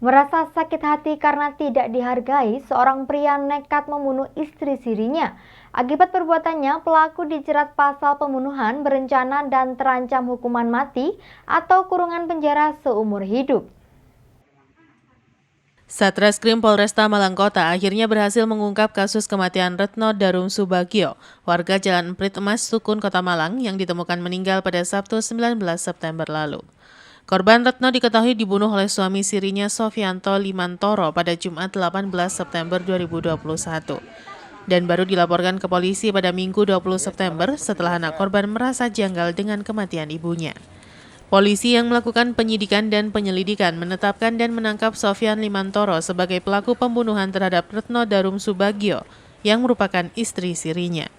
Merasa sakit hati karena tidak dihargai, seorang pria nekat membunuh istri sirinya. Akibat perbuatannya, pelaku dijerat pasal pembunuhan berencana dan terancam hukuman mati atau kurungan penjara seumur hidup. Satreskrim Polresta Malang Kota akhirnya berhasil mengungkap kasus kematian Retno Darum Subagio, warga Jalan Emprit Emas, Sukun, Kota Malang yang ditemukan meninggal pada Sabtu 19 September lalu. Korban Retno diketahui dibunuh oleh suami sirinya Sofianto Limantoro pada Jumat 18 September 2021 dan baru dilaporkan ke polisi pada Minggu 20 September setelah anak korban merasa janggal dengan kematian ibunya. Polisi yang melakukan penyidikan dan penyelidikan menetapkan dan menangkap Sofian Limantoro sebagai pelaku pembunuhan terhadap Retno Darum Subagio yang merupakan istri sirinya.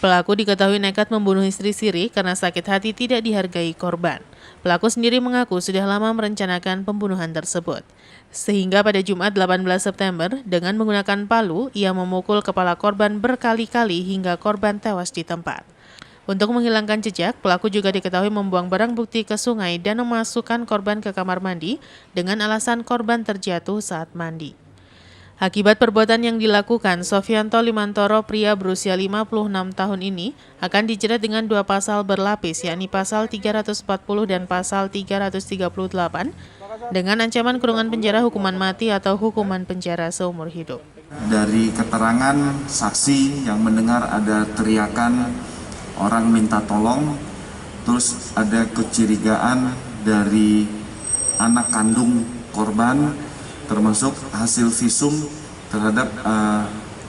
Pelaku diketahui nekat membunuh istri siri karena sakit hati tidak dihargai korban. Pelaku sendiri mengaku sudah lama merencanakan pembunuhan tersebut. Sehingga pada Jumat 18 September, dengan menggunakan palu, ia memukul kepala korban berkali-kali hingga korban tewas di tempat. Untuk menghilangkan jejak, pelaku juga diketahui membuang barang bukti ke sungai dan memasukkan korban ke kamar mandi dengan alasan korban terjatuh saat mandi. Akibat perbuatan yang dilakukan, Sofianto Limantoro, pria berusia 56 tahun ini, akan dijerat dengan 2 pasal berlapis, yakni pasal 340 dan pasal 338, dengan ancaman kurungan penjara hukuman mati atau hukuman penjara seumur hidup. Dari keterangan saksi yang mendengar ada teriakan orang minta tolong, terus ada kecurigaan dari anak kandung korban, termasuk hasil visum terhadap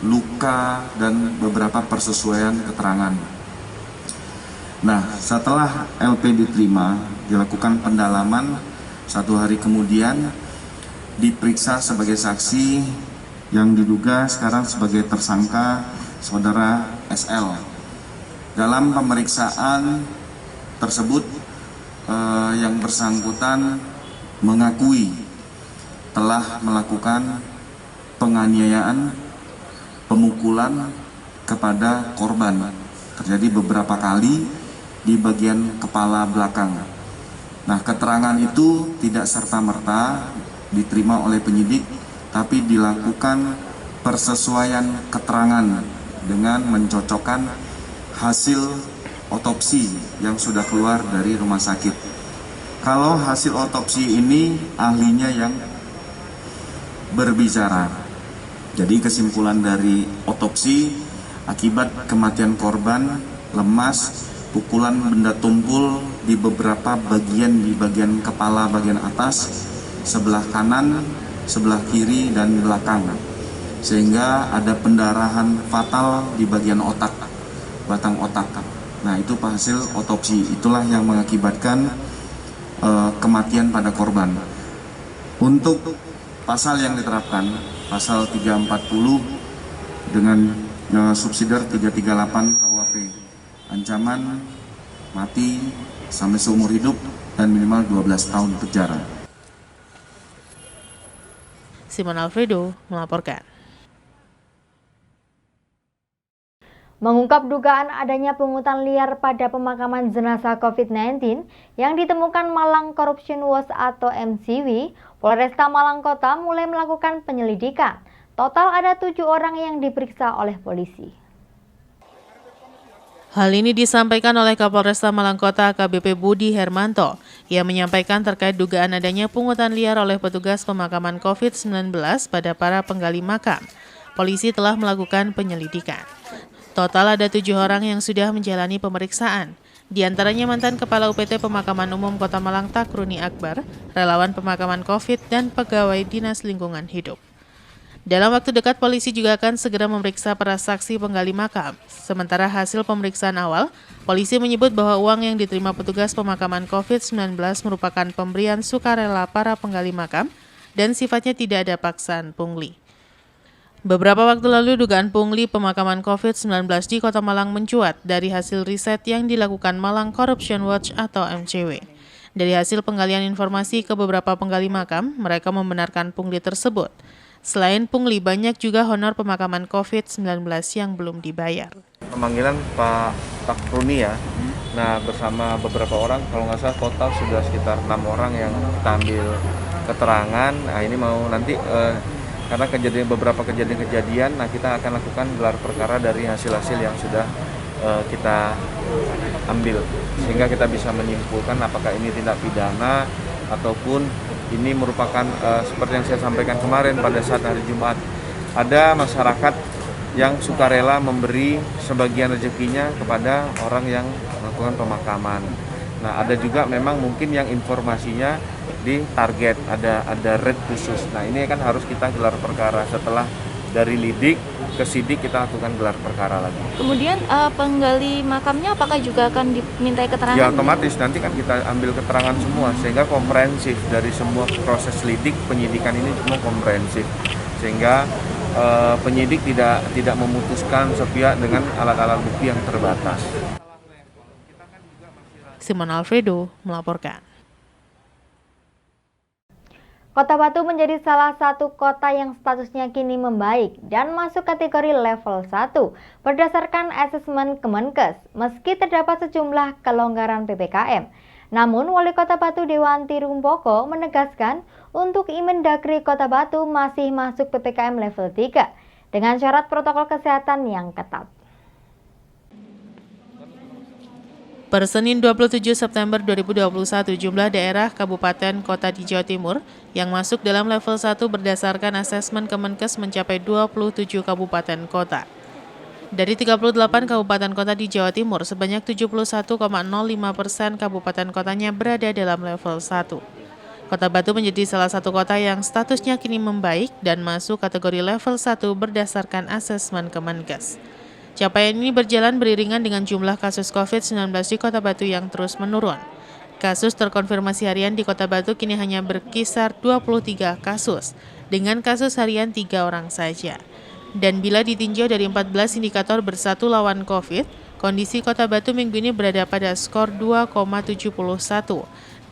luka dan beberapa persesuaian keterangan. Nah, setelah LP diterima, dilakukan pendalaman, 1 hari kemudian diperiksa sebagai saksi yang diduga sekarang sebagai tersangka saudara SL. Dalam pemeriksaan tersebut, yang bersangkutan mengakui telah melakukan penganiayaan, pemukulan kepada korban. Terjadi beberapa kali di bagian kepala belakang. Nah, keterangan itu tidak serta-merta diterima oleh penyidik, tapi dilakukan persesuaian keterangan dengan mencocokkan hasil otopsi yang sudah keluar dari rumah sakit. Kalau hasil otopsi ini ahlinya yang berbicara. Jadi kesimpulan dari otopsi, akibat kematian korban lemas, pukulan benda tumpul di beberapa bagian, di bagian kepala bagian atas, sebelah kanan, sebelah kiri, dan belakang. Sehingga ada pendarahan fatal di bagian otak, batang otak. Nah, itu hasil otopsi. Itulah yang mengakibatkan kematian pada korban. Untuk pasal yang diterapkan, pasal 340 dengan subsidiar 338 KUHP, ancaman mati sampai seumur hidup dan minimal 12 tahun penjara. Simon Alfredo melaporkan. Mengungkap dugaan adanya pungutan liar pada pemakaman jenazah COVID-19 yang ditemukan Malang Corruption Watch atau MCW, Polresta Malang Kota mulai melakukan penyelidikan. Total ada 7 orang yang diperiksa oleh polisi. Hal ini disampaikan oleh Kapolresta Malang Kota AKBP Budi Hermanto. Ia menyampaikan terkait dugaan adanya pungutan liar oleh petugas pemakaman COVID-19 pada para penggali makam. Polisi telah melakukan penyelidikan. Total ada 7 orang yang sudah menjalani pemeriksaan. Di antaranya mantan Kepala UPT Pemakaman Umum Kota Malang Takruni Akbar, relawan pemakaman COVID, dan pegawai Dinas Lingkungan Hidup. Dalam waktu dekat, polisi juga akan segera memeriksa para saksi penggali makam. Sementara hasil pemeriksaan awal, polisi menyebut bahwa uang yang diterima petugas pemakaman COVID-19 merupakan pemberian sukarela para penggali makam dan sifatnya tidak ada paksaan pungli. Beberapa waktu lalu dugaan pungli pemakaman COVID-19 di Kota Malang mencuat dari hasil riset yang dilakukan Malang Corruption Watch atau MCW. Dari hasil penggalian informasi ke beberapa penggali makam, mereka membenarkan pungli tersebut. Selain pungli, banyak juga honor pemakaman COVID-19 yang belum dibayar. Pemanggilan Pak Takruni ya, nah bersama beberapa orang, kalau nggak salah total sudah sekitar 6 orang yang kita ambil keterangan. Nah ini mau nanti karena beberapa kejadian-kejadian, nah kita akan lakukan gelar perkara dari hasil-hasil yang sudah kita ambil, sehingga kita bisa menyimpulkan apakah ini tindak pidana ataupun ini merupakan seperti yang saya sampaikan kemarin pada saat hari Jumat, ada masyarakat yang sukarela memberi sebagian rezekinya kepada orang yang melakukan pemakaman. Nah ada juga memang mungkin yang informasinya di target, ada red khusus. Nah ini kan harus kita gelar perkara, setelah dari lidik ke sidik kita lakukan gelar perkara lagi. Kemudian penggali makamnya apakah juga akan dimintai keterangan? Ya otomatis nanti kan kita ambil keterangan semua, sehingga komprehensif dari semua proses lidik penyidikan ini semua komprehensif, sehingga penyidik tidak memutuskan sepihak dengan alat-alat bukti yang terbatas. Simon Alfredo melaporkan. Kota Batu menjadi salah satu kota yang statusnya kini membaik dan masuk kategori level 1 berdasarkan asesmen Kemenkes meski terdapat sejumlah kelonggaran PPKM. Namun Wali Kota Batu Dewanti Rumpoko menegaskan untuk Imendagri Kota Batu masih masuk PPKM level 3 dengan syarat protokol kesehatan yang ketat. Per Senin 27 September 2021, jumlah daerah, kabupaten, kota di Jawa Timur yang masuk dalam level 1 berdasarkan asesmen Kemenkes mencapai 27 kabupaten kota. Dari 38 kabupaten kota di Jawa Timur, sebanyak 71,05% kabupaten kotanya berada dalam level 1. Kota Batu menjadi salah satu kota yang statusnya kini membaik dan masuk kategori level 1 berdasarkan asesmen Kemenkes. Capaian ini berjalan beriringan dengan jumlah kasus COVID-19 di Kota Batu yang terus menurun. Kasus terkonfirmasi harian di Kota Batu kini hanya berkisar 23 kasus, dengan kasus harian 3 orang saja. Dan bila ditinjau dari 14 indikator bersatu lawan COVID, kondisi Kota Batu minggu ini berada pada skor 2,71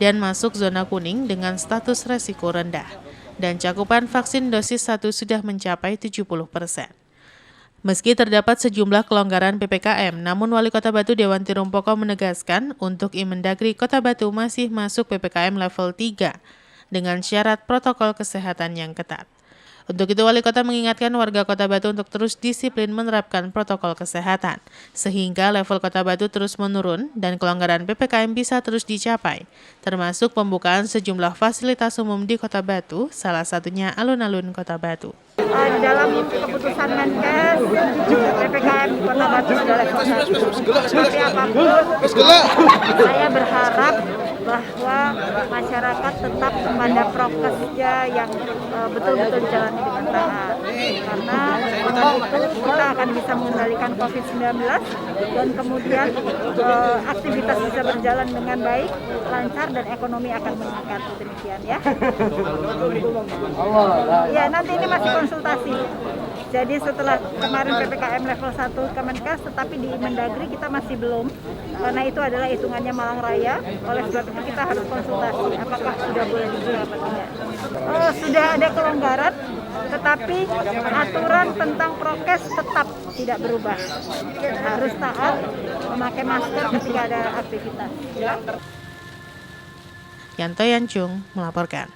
dan masuk zona kuning dengan status resiko rendah. Dan cakupan vaksin dosis 1 sudah mencapai 70%. Meski terdapat sejumlah kelonggaran PPKM, namun Wali Kota Batu Dewanti Rumpoko menegaskan untuk Imendagri Kota Batu masih masuk PPKM level 3 dengan syarat protokol kesehatan yang ketat. Untuk itu Wali Kota mengingatkan warga Kota Batu untuk terus disiplin menerapkan protokol kesehatan, sehingga level Kota Batu terus menurun dan kelonggaran PPKM bisa terus dicapai, termasuk pembukaan sejumlah fasilitas umum di Kota Batu, salah satunya alun-alun Kota Batu. Dalam keputusan Menkes, PPKM Kota Batu sudah level 1. Seperti apapun, saya berharap bahwa masyarakat tetap kepada prokesnya yang betul-betul dijalani dengan taat. Karena dengan itu kita akan bisa mengendalikan COVID-19 dan kemudian aktivitas bisa berjalan dengan baik, lancar, dan ekonomi akan meningkat. Demikian ya. Ya, nanti ini masih konsultasi. Jadi setelah kemarin PPKM level 1 Kemenkes, tetapi di Mendagri kita masih belum, karena itu adalah hitungannya Malang Raya. Oleh sebab itu kita harus konsultasi apakah sudah boleh dibuka atau tidak. Sudah ada kelonggaran, tetapi aturan tentang prokes tetap tidak berubah. Harus taat memakai masker ketika ada aktivitas. Ya. Yanto Yancung melaporkan.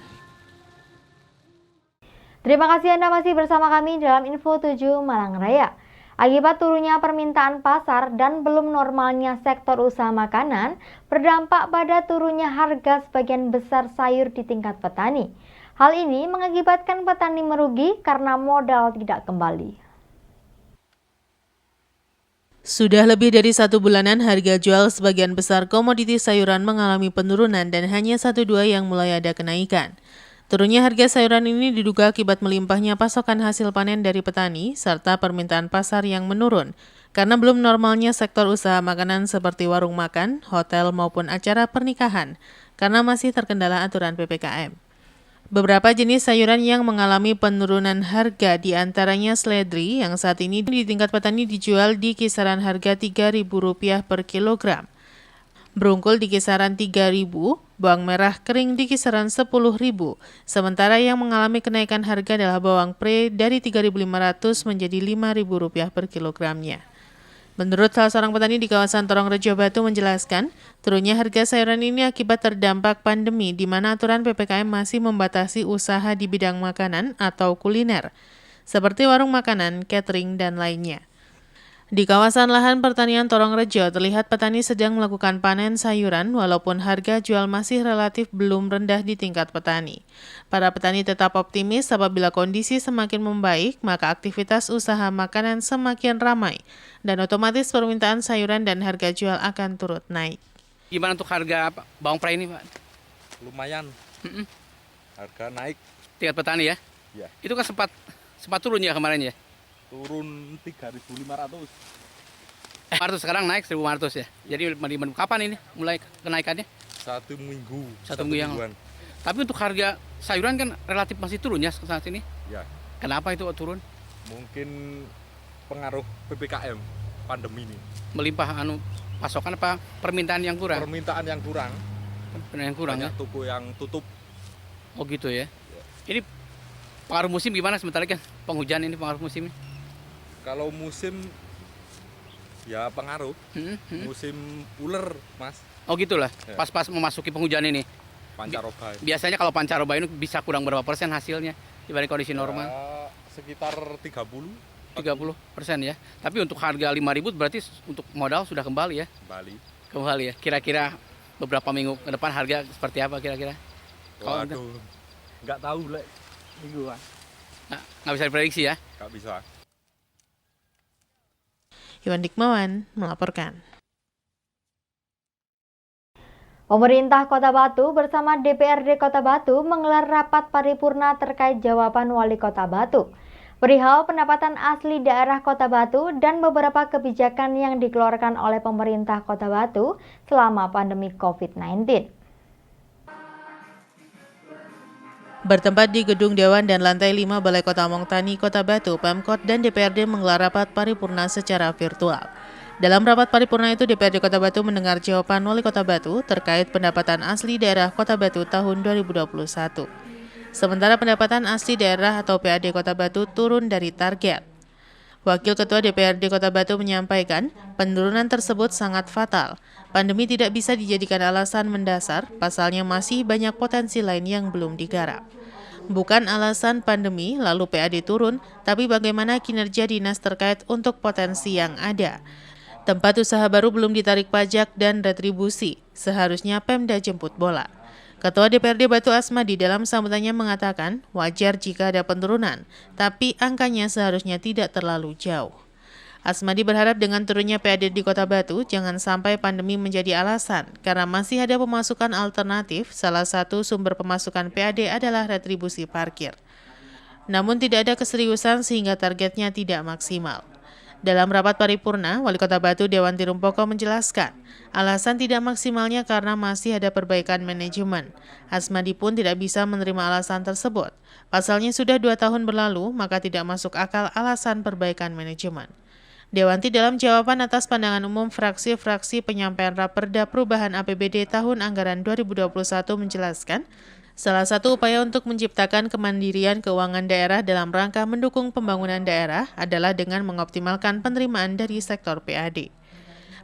Terima kasih Anda masih bersama kami dalam Info 7 Malang Raya. Akibat turunnya permintaan pasar dan belum normalnya sektor usaha makanan berdampak pada turunnya harga sebagian besar sayur di tingkat petani. Hal ini mengakibatkan petani merugi karena modal tidak kembali. Sudah lebih dari 1 bulanan harga jual sebagian besar komoditi sayuran mengalami penurunan dan hanya 1-2 yang mulai ada kenaikan. Turunnya harga sayuran ini diduga akibat melimpahnya pasokan hasil panen dari petani serta permintaan pasar yang menurun karena belum normalnya sektor usaha makanan seperti warung makan, hotel maupun acara pernikahan karena masih terkendala aturan PPKM. Beberapa jenis sayuran yang mengalami penurunan harga diantaranya seledri yang saat ini di tingkat petani dijual di kisaran harga Rp3.000 per kilogram. Brungkul di kisaran Rp3.000, bawang merah kering di kisaran Rp10.000, sementara yang mengalami kenaikan harga adalah bawang pre dari Rp3.500 menjadi Rp5.000 per kilogramnya. Menurut salah seorang petani di kawasan Torongrejo Batu menjelaskan, turunnya harga sayuran ini akibat terdampak pandemi di mana aturan PPKM masih membatasi usaha di bidang makanan atau kuliner, seperti warung makanan, catering, dan lainnya. Di kawasan lahan pertanian Torongrejo, terlihat petani sedang melakukan panen sayuran walaupun harga jual masih relatif belum rendah di tingkat petani. Para petani tetap optimis apabila kondisi semakin membaik, maka aktivitas usaha makanan semakin ramai dan otomatis permintaan sayuran dan harga jual akan turut naik. Gimana untuk harga bawang prai ini, Pak? Lumayan, harga naik. Tingkat petani ya? Ya. Itu kan sempat turun ya kemarin ya? Turun 3.500. Sekarang naik 1.500 ya? Jadi kapan ini mulai kenaikannya? 1 minggu. 1 minggu yang mingguan. Tapi untuk harga sayuran kan relatif masih turun ya saat ini? Ya, Kenapa itu turun? mungkin pengaruh PPKM pandemi ini. Melimpah pasokan apa permintaan yang kurang? Permintaan yang kurang. Permintaan yang kurang ya? Banyak toko yang tutup. Oh gitu ya? Ini pengaruh musim gimana sebentar lagi kan? Penghujan ini pengaruh musim ini? Kalau musim ya pengaruh. Musim uler, Mas. Oh gitulah, Ya. pas memasuki penghujan ini. Pancaroba. Biasanya kalau pancaroba ini bisa kurang berapa persen hasilnya dibanding kondisi normal? Ya, sekitar 30 30% ya. Tapi untuk harga 5.000 berarti untuk modal sudah kembali ya? Bali. Kembali ya. Kira-kira beberapa minggu ke depan harga seperti apa kira-kira? Waduh, nggak tahu lek mingguan. Nah, nggak bisa diprediksi ya? Nggak bisa. Iwan Dikmawan melaporkan. Pemerintah Kota Batu bersama DPRD Kota Batu menggelar rapat paripurna terkait jawaban Wali Kota Batu perihal pendapatan asli daerah Kota Batu dan beberapa kebijakan yang dikeluarkan oleh pemerintah Kota Batu selama pandemi COVID-19. Bertempat di Gedung Dewan dan lantai 5 Balai Kota Mongtani, Kota Batu, Pemkot dan DPRD menggelar rapat paripurna secara virtual. Dalam rapat paripurna itu, DPRD Kota Batu mendengar jawaban Wali Kota Batu terkait pendapatan asli daerah Kota Batu tahun 2021. Sementara pendapatan asli daerah atau PAD Kota Batu turun dari target. Wakil Ketua DPRD Kota Batu menyampaikan, penurunan tersebut sangat fatal. Pandemi tidak bisa dijadikan alasan mendasar, pasalnya masih banyak potensi lain yang belum digarap. Bukan alasan pandemi lalu PAD turun, tapi bagaimana kinerja dinas terkait untuk potensi yang ada. Tempat usaha baru belum ditarik pajak dan retribusi, seharusnya Pemda jemput bola. Ketua DPRD Batu Asmadi dalam sambutannya mengatakan, wajar jika ada penurunan, tapi angkanya seharusnya tidak terlalu jauh. Asmadi berharap dengan turunnya PAD di Kota Batu, jangan sampai pandemi menjadi alasan, karena masih ada pemasukan alternatif, salah satu sumber pemasukan PAD adalah retribusi parkir. Namun tidak ada keseriusan sehingga targetnya tidak maksimal. Dalam rapat paripurna, Wali Kota Batu Dewan Tirumpoko menjelaskan, alasan tidak maksimalnya karena masih ada perbaikan manajemen. Asmadi pun tidak bisa menerima alasan tersebut. Pasalnya sudah 2 tahun berlalu, maka tidak masuk akal alasan perbaikan manajemen. Dewanti dalam jawaban atas pandangan umum fraksi-fraksi penyampaian Raperda Perubahan APBD tahun anggaran 2021 menjelaskan, salah satu upaya untuk menciptakan kemandirian keuangan daerah dalam rangka mendukung pembangunan daerah adalah dengan mengoptimalkan penerimaan dari sektor PAD.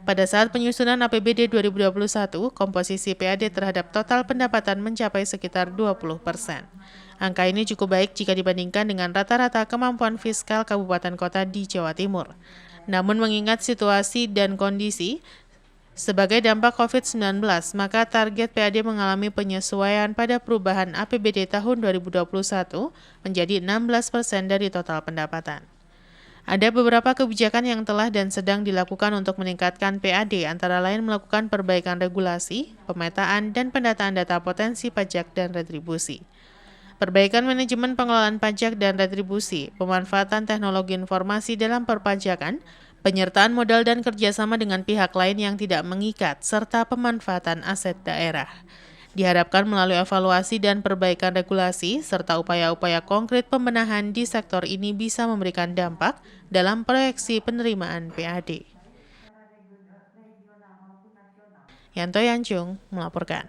Pada saat penyusunan APBD 2021, komposisi PAD terhadap total pendapatan mencapai sekitar 20%. Angka ini cukup baik jika dibandingkan dengan rata-rata kemampuan fiskal kabupaten kota di Jawa Timur. Namun mengingat situasi dan kondisi sebagai dampak COVID-19, maka target PAD mengalami penyesuaian pada perubahan APBD tahun 2021 menjadi 16% dari total pendapatan. Ada beberapa kebijakan yang telah dan sedang dilakukan untuk meningkatkan PAD, antara lain melakukan perbaikan regulasi, pemetaan, dan pendataan data potensi pajak dan retribusi. Perbaikan manajemen pengelolaan pajak dan retribusi, pemanfaatan teknologi informasi dalam perpajakan, penyertaan modal dan kerjasama dengan pihak lain yang tidak mengikat, serta pemanfaatan aset daerah. Diharapkan melalui evaluasi dan perbaikan regulasi, serta upaya-upaya konkret pembenahan di sektor ini bisa memberikan dampak dalam proyeksi penerimaan PAD. Yanto Yancung melaporkan.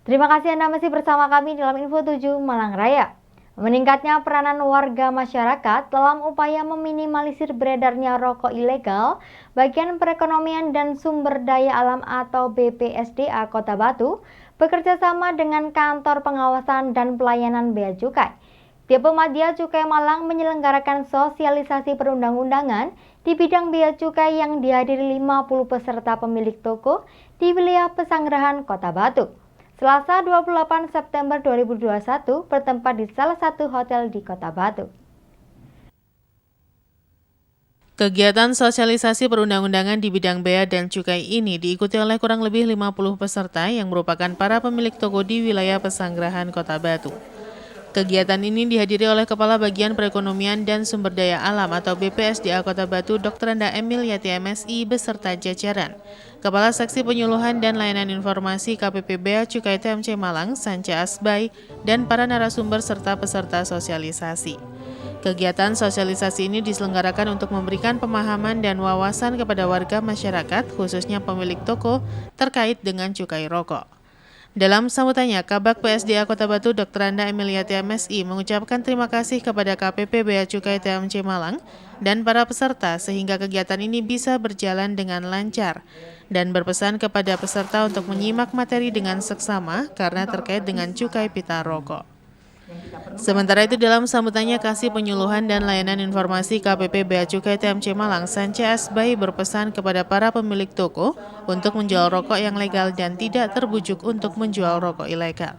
Terima kasih Anda masih bersama kami dalam Info 7 Malang Raya. Meningkatnya peranan warga masyarakat dalam upaya meminimalisir beredarnya rokok ilegal, Bagian Perekonomian dan Sumber Daya Alam atau BPSDA Kota Batu bekerja sama dengan Kantor Pengawasan dan Pelayanan Bea Cukai. Dipa Bea Cukai Malang menyelenggarakan sosialisasi perundang-undangan di bidang bea cukai yang dihadiri 50 peserta pemilik toko di wilayah Pesanggerahan Kota Batu. Selasa 28 September 2021 bertempat di salah satu hotel di Kota Batu. Kegiatan sosialisasi perundang-undangan di bidang bea dan cukai ini diikuti oleh kurang lebih 50 peserta yang merupakan para pemilik toko di wilayah Pesanggerahan Kota Batu. Kegiatan ini dihadiri oleh Kepala Bagian Perekonomian dan Sumber Daya Alam atau BPSDA Kota Batu Dr. Enda Emiliati MSI beserta jajaran, Kepala Seksi Penyuluhan dan Layanan Informasi KPP Bea Cukai TMC Malang, Sanca Asbai, dan para narasumber serta peserta sosialisasi. Kegiatan sosialisasi ini diselenggarakan untuk memberikan pemahaman dan wawasan kepada warga masyarakat, khususnya pemilik toko, terkait dengan cukai rokok. Dalam sambutannya, Kabak PSDA Kota Batu Dr. Enda Emiliati MSI mengucapkan terima kasih kepada KPP Bea Cukai TMC Malang dan para peserta sehingga kegiatan ini bisa berjalan dengan lancar dan berpesan kepada peserta untuk menyimak materi dengan seksama karena terkait dengan cukai pita rokok. Sementara itu dalam sambutannya Kasih Penyuluhan dan Layanan Informasi KPP Bea Cukai TMC Malang, Sanca Asbai berpesan kepada para pemilik toko untuk menjual rokok yang legal dan tidak terbujuk untuk menjual rokok ilegal.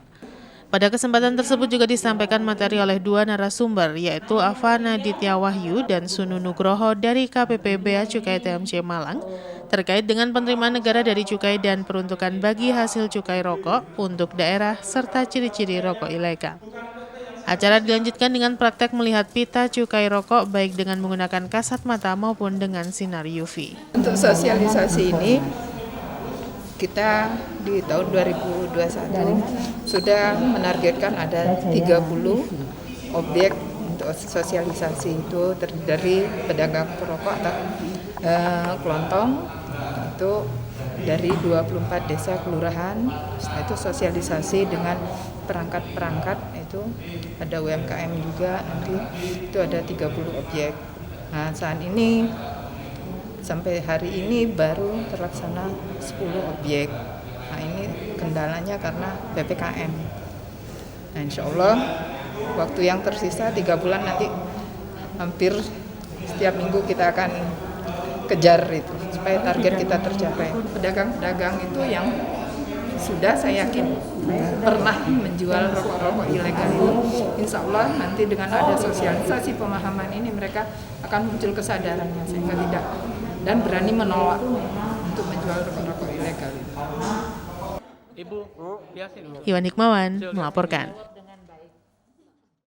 Pada kesempatan tersebut juga disampaikan materi oleh dua narasumber, yaitu Afana Ditya Wahyu dan Sunu Nugroho dari KPP Bea Cukai TMC Malang, terkait dengan penerimaan negara dari cukai dan peruntukan bagi hasil cukai rokok untuk daerah serta ciri-ciri rokok ilegal. Acara dilanjutkan dengan praktek melihat pita cukai rokok baik dengan menggunakan kasat mata maupun dengan sinar UV. Untuk sosialisasi ini, kita di tahun 2021 sudah menargetkan ada 30 objek untuk sosialisasi, itu terdiri dari pedagang perokok atau kelontong, itu dari 24 desa kelurahan. Setelah itu sosialisasi dengan perangkat-perangkat, itu ada UMKM juga, nanti itu ada 30 objek. Nah, saat ini sampai hari ini baru terlaksana 10 objek. Nah, ini kendalanya karena PPKM. Nah, insya Allah waktu yang tersisa 3 bulan nanti hampir setiap minggu kita akan kejar itu supaya target kita tercapai. Pedagang-pedagang itu yang sudah saya yakin pernah menjual rokok-rokok ilegal itu, insya Allah nanti dengan ada sosialisasi pemahaman ini mereka akan muncul kesadarannya sehingga tidak dan berani menolak untuk menjual rokok-rokok ilegal itu. Iwan Hikmawan melaporkan.